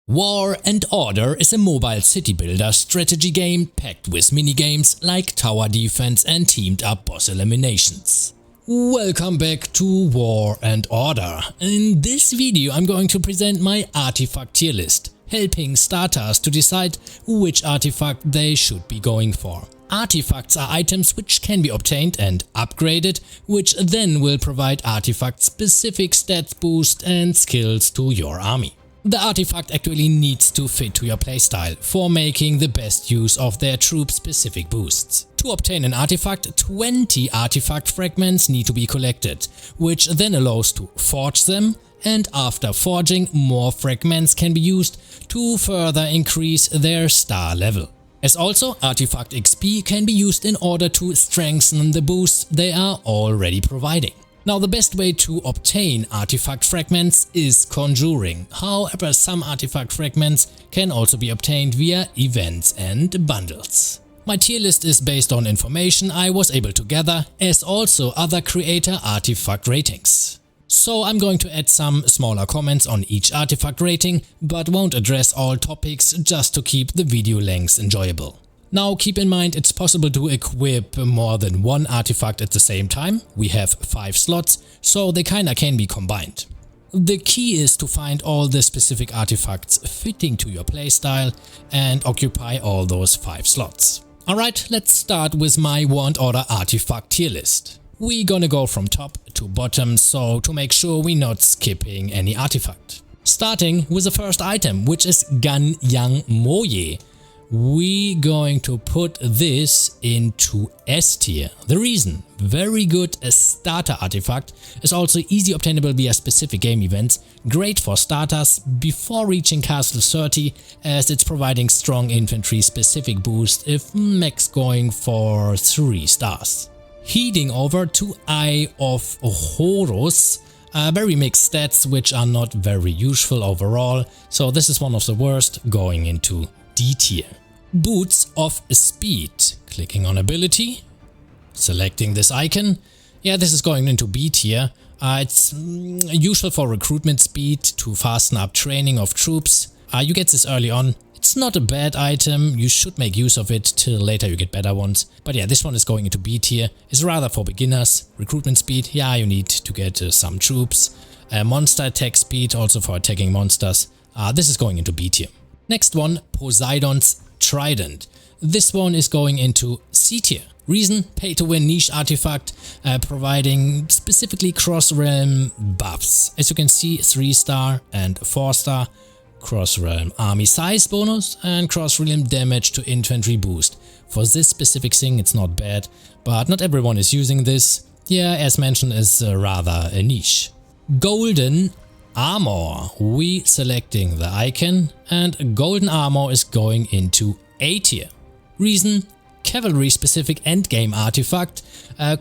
War and Order is a mobile city builder strategy game packed with minigames like tower defense and teamed up boss eliminations. Welcome back to War and Order. In this video I'm going to present my artifact tier list, helping starters to decide which artifact they should be going for. Artifacts are items which can be obtained and upgraded, which then will provide artifact-specific stats boost and skills to your army. The artifact actually needs to fit to your playstyle for making the best use of their troop-specific boosts. To obtain an artifact, 20 artifact fragments need to be collected, which then allows to forge them, and after forging, more fragments can be used to further increase their star level. As also, artifact XP can be used in order to strengthen the boosts they are already providing. Now, the best way to obtain artifact fragments is conjuring. However, some artifact fragments can also be obtained via events and bundles. My tier list is based on information I was able to gather, as also other creator artifact ratings. So I'm going to add some smaller comments on each artifact rating, but won't address all topics just to keep the video lengths enjoyable. Now keep in mind it's possible to equip more than one artifact at the same time. We have 5 slots, so they kinda can be combined. The key is to find all the specific artifacts fitting to your playstyle and occupy all those 5 slots. Alright, let's start with my War and Order artifact tier list. We're gonna go from top to bottom, so to make sure we're not skipping any artifact. Starting with the first item, which is Ganyang Moye. We're going to put this into S tier. The reason, very good starter artifact, is also easy obtainable via specific game events, great for starters before reaching Castle 30 as it's providing strong infantry specific boost if max going for 3 stars. Heading over to Eye of Horus, very mixed stats which are not very useful overall, so this is one of the worst, going into D tier. Boots of Speed. Clicking on ability, selecting this icon. Yeah, this is going into B tier. It's useful for recruitment speed to fasten up training of troops. You get this early on. It's not a bad item, you should make use of it till later you get better ones. But yeah, this one is going into B tier. It's rather for beginners. Recruitment speed, yeah, you need to get some troops. Monster attack speed, also for attacking monsters. This is going into B tier. Next one, Poseidon's Trident. This one is going into C tier. Reason, pay to win niche artifact, providing specifically cross-realm buffs. As you can see, 3-star and 4-star. Cross-realm army size bonus and cross-realm damage to infantry boost. For this specific thing it's not bad, but not everyone is using this. Yeah, as mentioned, is rather a niche. Golden Armor. We selecting the icon, and Golden Armor is going into A tier. Reason, cavalry specific endgame artifact,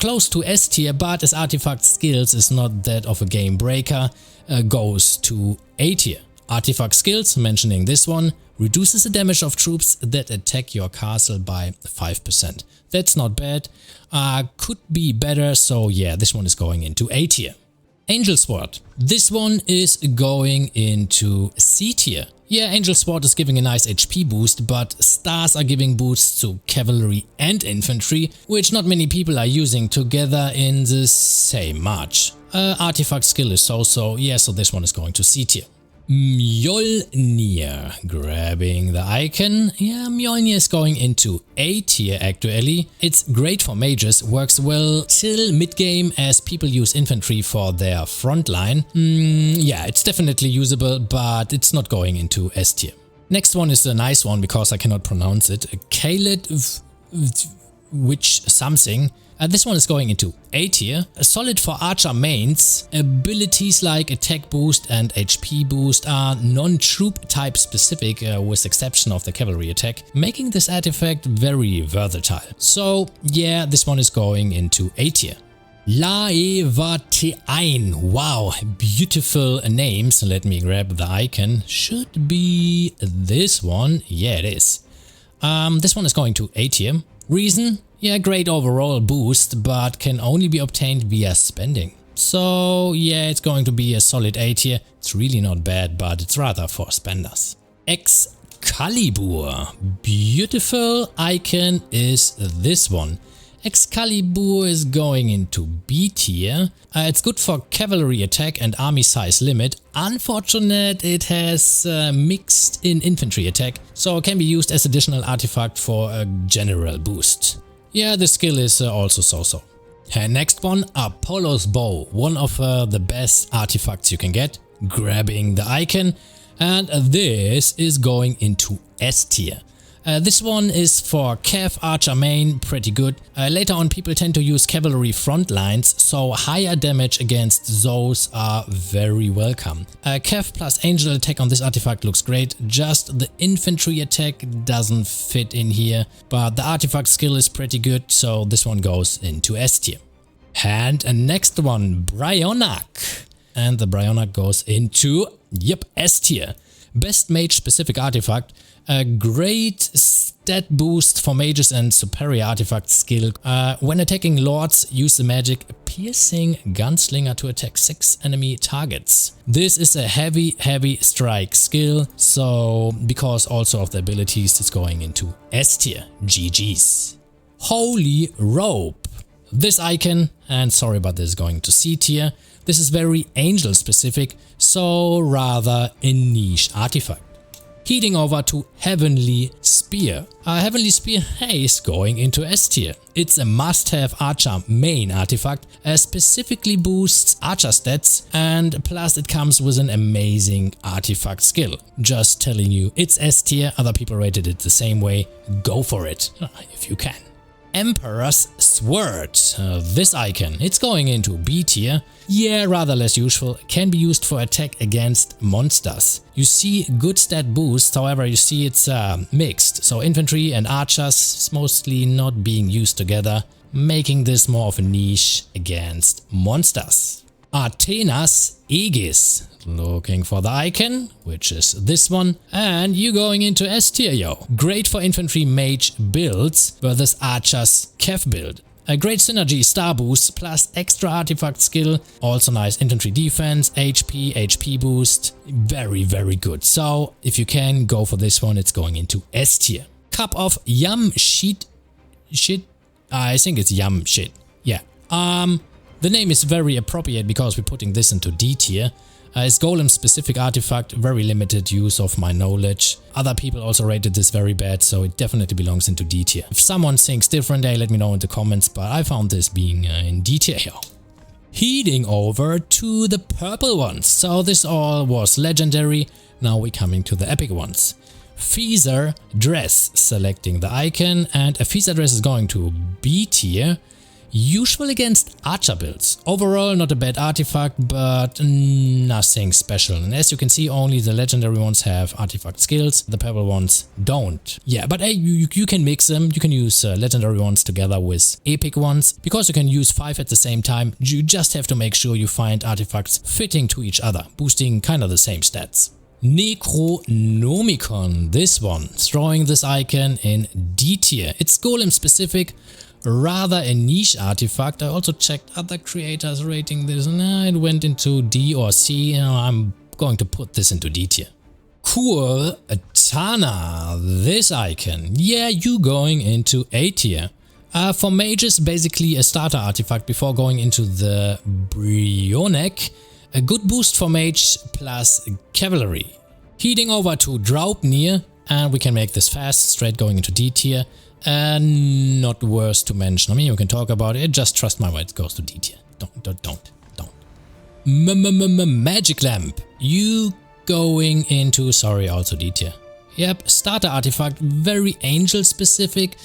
close to S tier, but as artifact skills is not that of a game breaker, goes to A tier. Artifact skills, mentioning this one, reduces the damage of troops that attack your castle by 5%. That's not bad, could be better, so yeah, this one is going into A tier. Angel Sword. This one is going into C tier. Yeah, Angel Sword is giving a nice HP boost, but stars are giving boosts to cavalry and infantry, which not many people are using together in the same match. Artifact skill is so-so, yeah, so this one is going to C tier. Mjolnir, grabbing the icon. Yeah, Mjolnir is going into A tier actually. It's great for mages, works well till mid-game as people use infantry for their front line. Yeah, it's definitely usable, but it's not going into S tier. Next one is a nice one because I cannot pronounce it. Khaled which something. This one is going into A tier. Solid for archer mains. Abilities like attack boost and HP boost are non-troop type specific with exception of the cavalry attack, making this artifact very versatile. So yeah, this one is going into A tier. Laevatein. Wow, beautiful names. Let me grab the icon. Should be this one. Yeah, it is. This one is going to A tier. Reason? Yeah, great overall boost, but can only be obtained via spending. So yeah, it's going to be a solid A tier. It's really not bad, but it's rather for spenders. Excalibur. Beautiful icon is this one. Excalibur is going into B tier. It's good for cavalry attack and army size limit. Unfortunate, it has mixed in infantry attack, so it can be used as additional artifact for a general boost. Yeah, the skill is also so-so. Next one, Apollo's Bow, one of the best artifacts you can get. Grabbing the icon, and this is going into S tier. This one is for Cav Archer main, pretty good. Later on people tend to use cavalry front lines, so higher damage against those are very welcome. Cav plus angel attack on this artifact looks great, just the infantry attack doesn't fit in here, but the artifact skill is pretty good, so this one goes into S tier. And next one, Bryonak. And the Bryonak goes into, yep, S tier. Best mage specific artifact. A great stat boost for mages and superior artifact skill. When attacking lords, use the magic Piercing Gunslinger to attack 6 enemy targets. This is a heavy strike skill, so because also of the abilities, it's going into S tier. GG's. Holy Rope. This icon, and sorry about this, going to C tier. This is very angel specific, so rather a niche artifact. Heading over to Heavenly Spear. Heavenly Spear is going into S tier. It's a must-have archer main artifact, specifically boosts archer stats, and plus it comes with an amazing artifact skill. Just telling you, it's S tier, other people rated it the same way, go for it, if you can. Emperor's Sword. This icon, it's going into B tier. Yeah, rather less useful, can be used for attack against monsters. You see good stat boosts, however you see it's mixed, so infantry and archers mostly not being used together, making this more of a niche against monsters. Athena's Aegis. Looking for the icon, which is this one, and you going into S tier, yo. Great for infantry mage builds versus archers cav build. A great synergy star boost plus extra artifact skill, also nice infantry defense, HP boost, very good. So if you can go for this one, it's going into S tier. Cup of Yum Shit, I think it's Yum Shit, yeah. The name is very appropriate because we're putting this into D tier. It's golem specific artifact, very limited use of my knowledge. Other people also rated this very bad, so it definitely belongs into D tier. If someone thinks different, let me know in the comments, but I found this being in D tier here. Heading over to the purple ones. So this all was legendary, now we're coming to the epic ones. Feather Dress, selecting the icon, and a Feather Dress is going to B tier. Useful against archer builds. Overall not a bad artifact, but nothing special. And as you can see, only the legendary ones have artifact skills, the purple ones don't. Yeah, but you can mix them. You can use legendary ones together with epic ones, because you can use 5 at the same time. You just have to make sure you find artifacts fitting to each other, boosting kind of the same stats. Necronomicon, this one, throwing this icon in D tier. It's golem specific, rather a niche artifact. I also checked other creators rating this, and it went into D or C. I'm going to put this into D tier. Cool Tana, this icon. Yeah, you going into A tier. For mages, basically a starter artifact before going into the Bryonak. A good boost for mage plus cavalry. Heading over to Draupnir, and we can make this fast, straight going into D tier. And not worth to mention. I mean, you can talk about it, just trust my word, it goes to D tier. Don't. Magic Lamp. You going into, sorry, also D tier. Yep, starter artifact, very angel specific,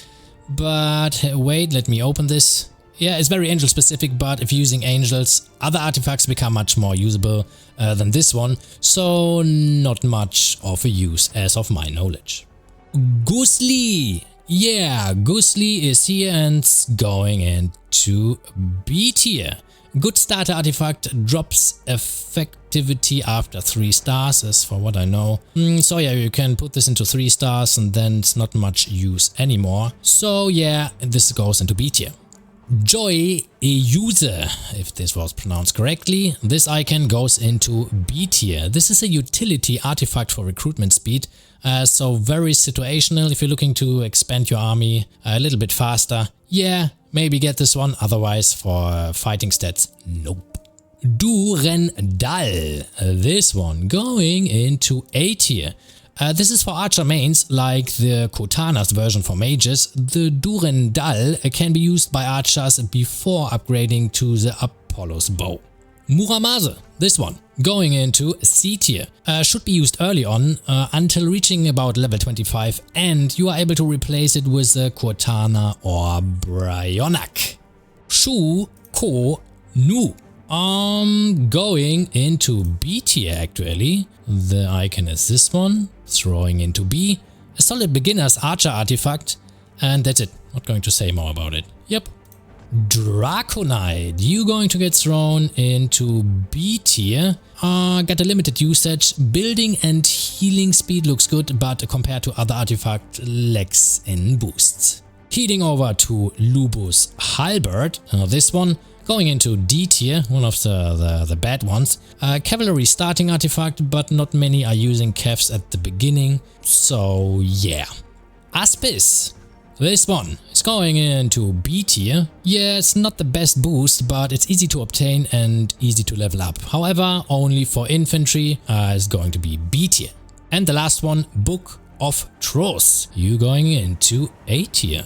but wait, let me open this. Yeah, it's very angel specific, but if using angels, other artifacts become much more usable than this one, so not much of a use as of my knowledge. Gusli. Yeah, Gusli is here and going into B tier. Good starter artifact, drops effectivity after 3 stars, as for what I know. So yeah, you can put this into 3 stars and then it's not much use anymore. So yeah, this goes into B tier. Joy Use, if this was pronounced correctly. This icon goes into B tier. This is a utility artifact for recruitment speed, so very situational. If you're looking to expand your army a little bit faster, yeah, maybe get this one. Otherwise, for fighting stats, nope. Durendal, this one going into A tier. This is for archer mains, like the Kotana's version for mages. The Durendal can be used by archers before upgrading to the Apollo's bow. Muramasa, this one, going into C tier. Should be used early on, until reaching about level 25, and you are able to replace it with a Cortana or Bryonak. Shu Ko Nu. Going into B tier actually. The icon is this one, throwing into B. A solid beginner's archer artifact, and that's it. Not going to say more about it. Yep. Draconite, you going to get thrown into B tier. Got a limited usage. Building and healing speed looks good, but compared to other artifacts, lacks in boosts. Heading over to Lubus Halberd, this one. Going into D tier, one of the bad ones. Cavalry starting artifact, but not many are using cavs at the beginning, so yeah. Aspis, this one is going into B tier. Yeah, it's not the best boost, but it's easy to obtain and easy to level up. However, only for infantry is going to be B tier. And the last one, Book of Trolls, you going into A tier.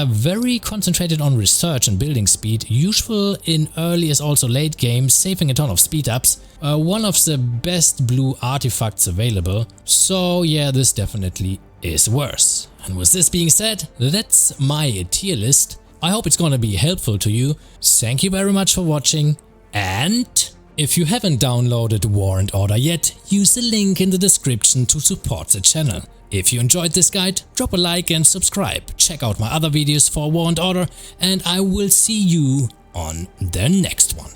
Very concentrated on research and building speed, useful in early as also late game, saving a ton of speed ups. One of the best blue artifacts available, so yeah, this definitely is worse. And with this being said, that's my tier list. I hope it's gonna be helpful to you. Thank you very much for watching, and if you haven't downloaded War and Order yet, use the link in the description to support the channel. If you enjoyed this guide, drop a like and subscribe. Check out my other videos for War and Order, and I will see you on the next one.